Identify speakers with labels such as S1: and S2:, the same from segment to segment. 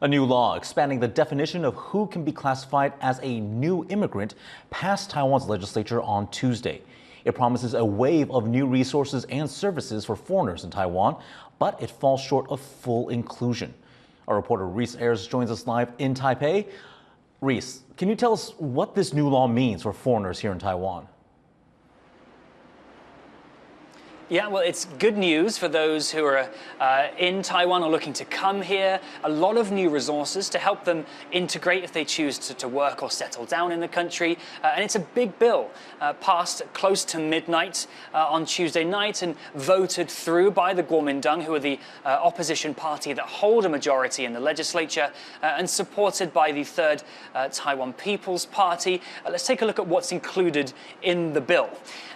S1: A new law expanding the definition of who can be classified as a new immigrant passed Taiwan's legislature on Tuesday. It promises a wave of new resources and services for foreigners in Taiwan, but it falls short of full inclusion. Our reporter Reece Ayers joins us live in Taipei. Reece, can you tell us what this new law means for foreigners here in Taiwan?
S2: Yeah, well, it's good news for those who are in Taiwan or looking to come here. A lot of new resources to help them integrate if they choose to work or settle down in the country. And it's a big bill passed close to midnight on Tuesday night and voted through by the Kuomintang, who are the opposition party that hold a majority in the legislature, and supported by the third Taiwan People's Party. Let's take a look at what's included in the bill.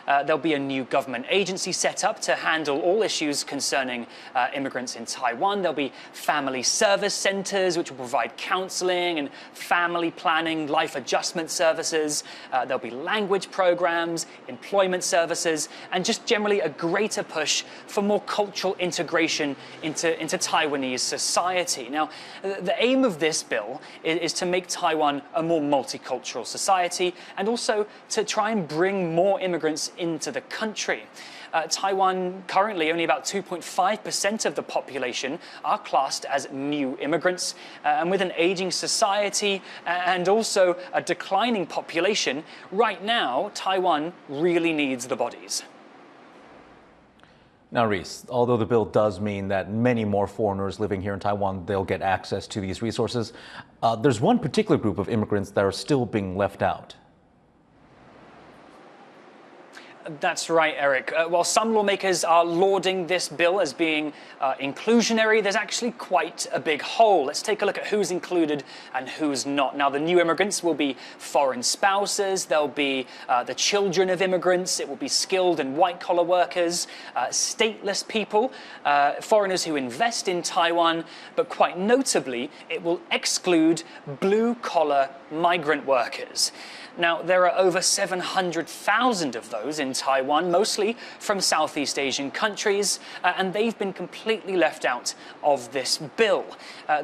S2: There'll be a new government agency set up to handle all issues concerning immigrants in Taiwan. There'll be family service centers, which will provide counseling and family planning, life adjustment services. There'll be language programs, employment services, and just generally a greater push for more cultural integration into Taiwanese society. Now, the aim of this bill is to make Taiwan a more multicultural society and also to try and bring more immigrants into the country. Taiwan currently, only about 2.5% of the population are classed as new immigrants. And with an aging society and also a declining population, right now, Taiwan really needs the bodies.
S1: Now, Reece, although the bill does mean that many more foreigners living here in Taiwan, they'll get access to these resources, there's one particular group of immigrants that are still being left out.
S2: That's right, Eric. While some lawmakers are lauding this bill as being inclusionary, there's actually quite a big hole. Let's take a look at who's included and who's not. Now, the new immigrants will be foreign spouses, there'll be the children of immigrants, it will be skilled and white-collar workers, stateless people, foreigners who invest in Taiwan, but quite notably, it will exclude blue-collar migrant workers. Now, there are over 700,000 of those in Taiwan, mostly from Southeast Asian countries, and they've been completely left out of this bill.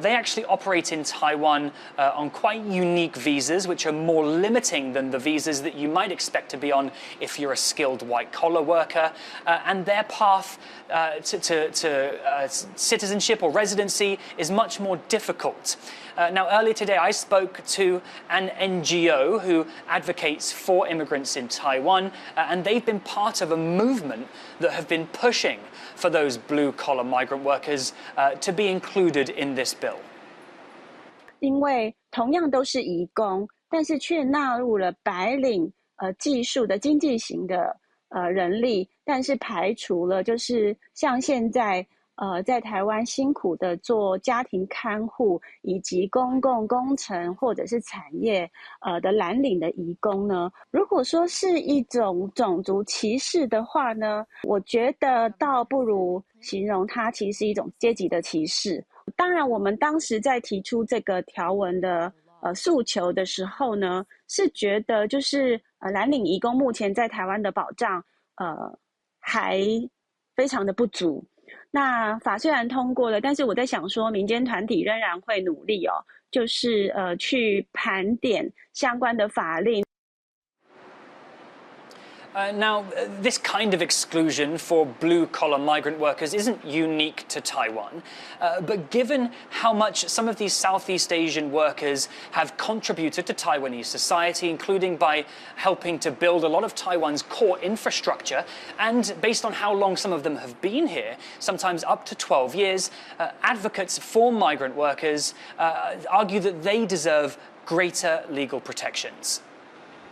S2: They actually operate in Taiwan on quite unique visas, which are more limiting than the visas that you might expect to be on if you're a skilled white-collar worker, and their path to citizenship or residency is much more difficult. Now, earlier today, I spoke to an NGO who advocates for immigrants in Taiwan, and they've been part of a movement that have been pushing for those blue-collar migrant workers to be included in this bill.
S3: 因为同样都是移工，但是却纳入了白领技术的经济型的人力，但是排除了就是像现在在台湾辛苦的做家庭看护以及公共工程或者是产业的蓝领的移工呢，如果说是一种种族歧视的话呢，我觉得倒不如形容它其实是一种阶级的歧视。当然我们当时在提出这个条文的诉求的时候呢，是觉得就是蓝领移工目前在台湾的保障还非常的不足。那法虽然通过了，但是我在想说，民间团体仍然会努力就是去盘点相关的法令。
S2: Now, this kind of exclusion for blue-collar migrant workers isn't unique to Taiwan, but given how much some of these Southeast Asian workers have contributed to Taiwanese society, including by helping to build a lot of Taiwan's core infrastructure, and based on how long some of them have been here, sometimes up to 12 years, advocates for migrant workers argue that they deserve greater legal protections.